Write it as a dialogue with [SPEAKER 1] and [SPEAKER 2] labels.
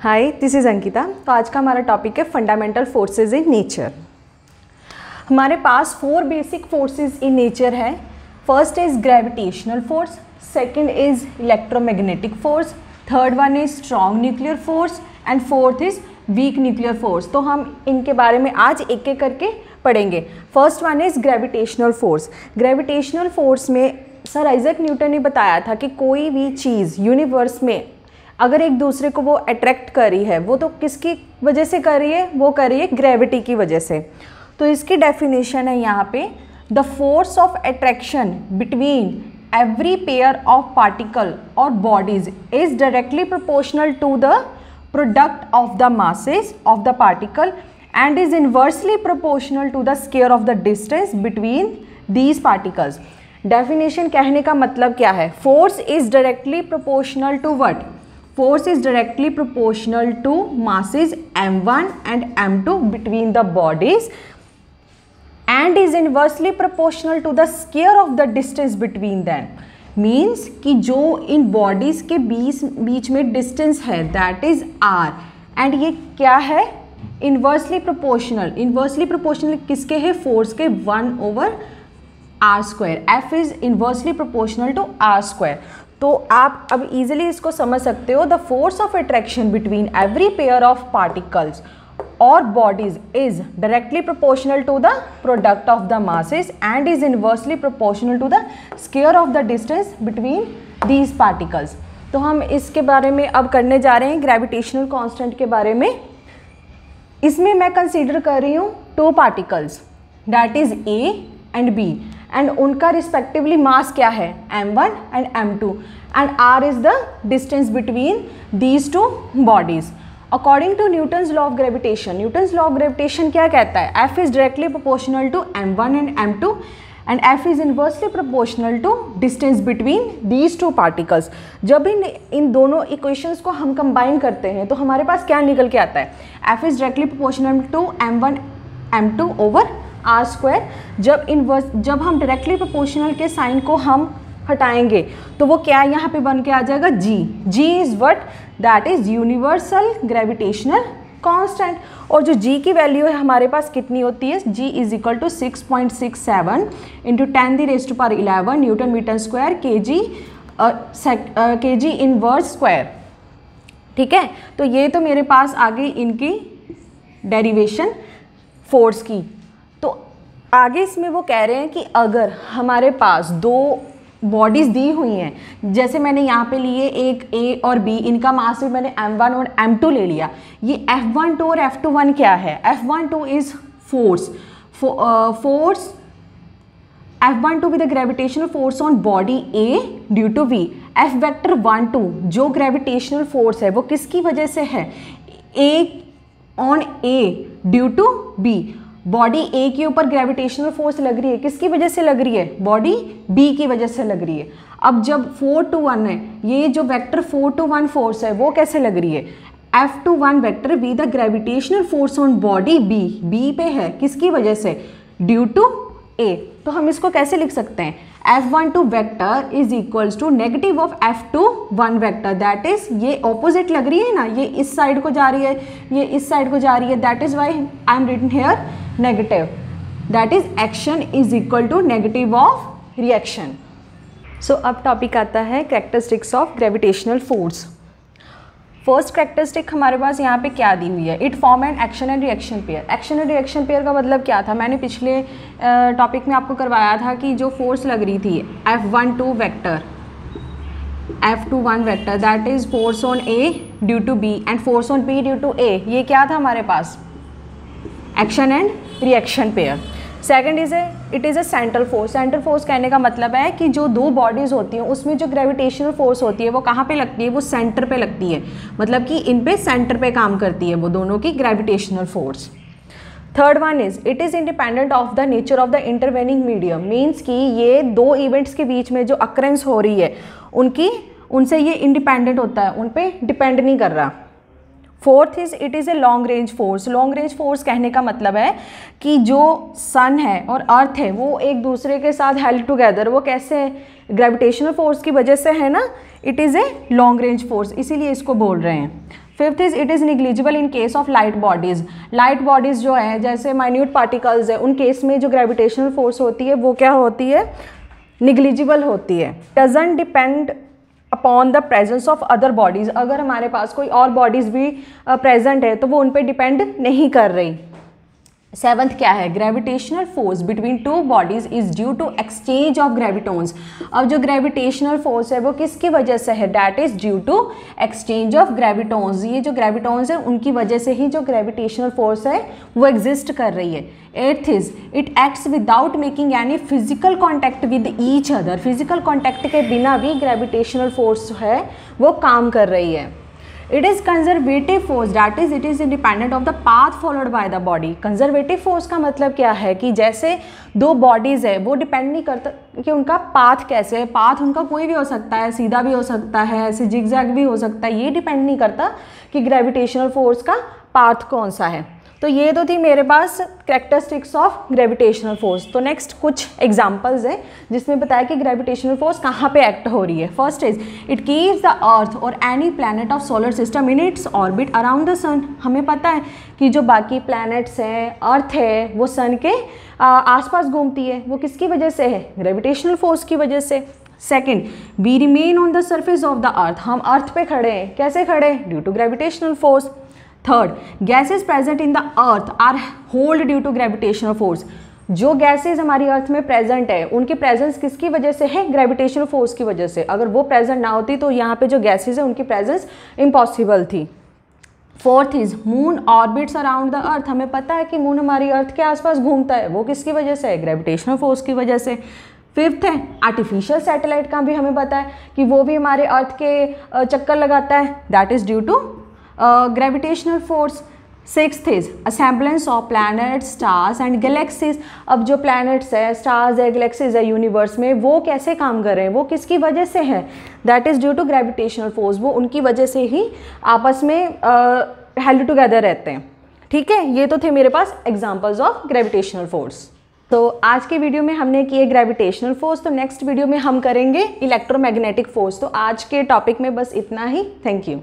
[SPEAKER 1] Hi, this is Ankita. तो आज का हमारा टॉपिक है फंडामेंटल फोर्सेस इन नेचर। हमारे पास 4 बेसिक फोर्सेस इन नेचर है। First is gravitational force, second is electromagnetic force, third one is strong nuclear force and fourth is weak nuclear force. तो हम इनके बारे में आज एक एक करके पढ़ेंगे। First one is gravitational force. Gravitational force में सर आइजैक न्यूटन ने बताया था कि कोई भी चीज़ यूनिवर्स में अगर एक दूसरे को वो अट्रैक्ट कर रही है, वो तो किसकी वजह से कर रही है? वो कर रही है ग्रेविटी की वजह से। तो इसकी डेफिनेशन है यहाँ पे, the force of attraction between every pair of particle और bodies is directly proportional to the product of the masses of the particle and is inversely proportional to the square of the distance between these particles. Definition कहने का मतलब क्या है? Force is directly proportional to what? Force is directly proportional to masses m1 and m2 between the bodies and is inversely proportional to the square of the distance between them. Means कि जो इन bodies के बीच में distance है that is r and ये क्या है? Inversely proportional. Inversely proportional किसके है? Force के 1/r square. F is inversely proportional to r square. तो आप अब इजीली इसको समझ सकते हो। The force of attraction between every pair of particles और bodies is directly proportional to the product of the masses and is inversely proportional to the square of the distance between these particles. तो हम इसके बारे में अब करने जा रहे हैं ग्रेविटेशनल कांस्टेंट के बारे में। इसमें मैं कंसीडर कर रही हूँ 2 particles that is A and B and उनका रिस्पेक्टिवली मास क्या है? m1 and m2 and r is the distance between these 2 bodies. According to Newton's law of gravitation, Newton's law of gravitation क्या कहता है? f is directly proportional to m1 and m2 and f is inversely proportional to distance between these 2 particles. जब इन दोनों equations को हम combine करते हैं तो हमारे पास क्या निकल के आता है? f is directly proportional to m1 m2 over R square. जब हम डायरेक्टली प्रोपोर्शनल के साइन को हम हटाएंगे तो वो क्या यहाँ पे बन के आ जाएगा? G is what? That is universal gravitational constant. और जो जी की वैल्यू है हमारे पास कितनी होती है? G is equal to 6.67 into 10⁻11 newton metre square K G inverse square. ठीक है, तो ये तो मेरे पास आ गई इनकी डेरिवेशन फोर्स की। तो आगे इसमें वो कह रहे हैं कि अगर हमारे पास 2 बॉडीज़ दी हुई हैं, जैसे मैंने यहाँ पे लिए एक ए और बी, इनका मास भी मैंने m1 और m2 ले लिया। ये f12 और f21 क्या है? f12 is force f12 with the gravitational force on body A due to v। f vector 12 जो ग्रेविटेशनल फोर्स है वो किसकी वजह से है? a on a due to b। Body A के ऊपर ग्रेविटेशनल फोर्स लग रही है, किसकी वजह से लग रही है? बॉडी बी की वजह से लग रही है। अब जब 4 to 1 है, ये जो वेक्टर 4 to 1 फोर्स है वो कैसे लग रही है? F21 vector with the gravitational force on body B पे है, किसकी वजह से? Due to A. तो हम इसको कैसे लिख सकते हैं? F12 vector is equals to negative of F21 vector. That is ये ऑपोजिट लग रही है ना, ये इस साइड को जा रही है, ये इस साइड को जा रही है। That is why I am written here negative. That is action is equal to negative of reaction. So अब टॉपिक आता है characteristics of gravitational force. First characteristic हमारे पास यहाँ पे क्या दी हुई है? It form an action and reaction pair. Action and reaction pair का मतलब क्या था? मैंने पिछले टॉपिक में आपको करवाया था कि जो फोर्स लग रही थी F12 vector F21 vector that is force on A due to B and force on B due to A, ये क्या था हमारे पास? Action and reaction pair. Second it is a central force. Central force कहने का मतलब है कि जो 2 बॉडीज़ होती हैं उसमें जो ग्रेविटेशनल फोर्स होती है वो कहाँ पे लगती है? वो सेंटर पे लगती है, मतलब कि इन पे सेंटर पे काम करती है वो दोनों की gravitational force. Third one it is independent of the nature of the intervening medium. Means कि ये 2 इवेंट्स के बीच में जो अक्रेंस हो रही है उनसे ये इंडिपेंडेंट होता है, उन पे डिपेंड नहीं कर रहा। Fourth it is a long range force. Long range force कहने का मतलब है कि जो सन है और अर्थ है वो एक दूसरे के साथ हेल्ड टुगेदर। वो कैसे? ग्रेविटेशनल फोर्स की वजह से है ना। It is a long range force, इसीलिए इसको बोल रहे हैं। Fifth is it is negligible in case of light bodies. Light bodies जो है जैसे माइन्यूट पार्टिकल्स है, उन केस में जो ग्रेविटेशनल फोर्स होती है वो क्या होती है, निग्लिजिबल होती है। Doesn't depend upon the presence of other bodies. अगर हमारे पास कोई और बॉडीज़ भी प्रेजेंट है तो वो उन पर डिपेंड नहीं कर रही। सेवंथ क्या है, gravitational force between two bodies is due to exchange of gravitons. अब जो ग्रेविटेशनल फोर्स है वो किसकी वजह से है, that is due to exchange of gravitons. ये जो ग्रेविटोन्स है उनकी वजह से ही जो ग्रेविटेशनल फोर्स है वो एग्जिस्ट कर रही है। Eighth is it acts without making any physical contact with each other. Physical contact के बिना भी ग्रेविटेशनल फोर्स है वो काम कर रही है। It is conservative force, that is it is independent of the path followed by the body. Conservative force का मतलब क्या है कि जैसे दो बॉडीज़ है वो डिपेंड नहीं करता कि उनका पाथ कैसे है। पाथ उनका कोई भी हो सकता है, सीधा भी हो सकता है, ऐसे जिगजैग भी हो सकता है। ये डिपेंड नहीं करता कि ग्रेविटेशनल फोर्स का पाथ कौन सा है। तो ये तो थी मेरे पास कैरेक्टरिस्टिक्स ऑफ ग्रेविटेशनल फोर्स। तो नेक्स्ट कुछ एग्जांपल्स है जिसमें बताया कि ग्रेविटेशनल फोर्स कहाँ पे एक्ट हो रही है। First is it keeps the earth और any planet of solar system in its orbit around the sun. हमें पता है कि जो बाकी प्लैनेट्स हैं, अर्थ है, वो सन के आसपास घूमती है। वो किसकी वजह से है, ग्रेविटेशनल फोर्स की वजह से। Second, we remain on the surface of the earth. हम अर्थ पे खड़े हैं, कैसे खड़े, due to gravitational force. Third, gases present in the earth are hold due to gravitational force. जो गैसेज हमारी अर्थ में प्रेजेंट है उनकी प्रेजेंस किसकी वजह से है, ग्रेविटेशनल फोर्स की वजह से। अगर वो प्रेजेंट ना होती तो यहाँ पे जो गैसेज है उनकी प्रेजेंस इम्पॉसिबल थी। Fourth is moon orbits around the earth. हमें पता है कि मून हमारी अर्थ के आसपास घूमता है, वो किसकी वजह से है, ग्रेविटेशनल फोर्स की वजह से। फिफ्थ है आर्टिफिशियल सैटेलाइट का भी हमें पता है कि वो भी हमारे अर्थ के चक्कर लगाता है, that is due to gravitational force. Sixth is assemblance of planet, stars and galaxies. अब जो प्लैनेट्स है, स्टार्स है, गैलेक्सीज है यूनिवर्स में, वो कैसे काम कर रहे हैं, वो किसकी वजह से है, that is due to gravitational force. वो उनकी वजह से ही आपस में हेल्ड टुगेदर रहते हैं। ठीक है, ये तो थे मेरे पास एग्जाम्पल्स ऑफ ग्रेविटेशनल फोर्स। तो आज के वीडियो में हमने किए ग्रेविटेशनल फोर्स, तो नेक्स्ट वीडियो में हम करेंगे इलेक्ट्रोमैग्नेटिक फोर्स। तो आज के टॉपिक में बस इतना ही। Thank you.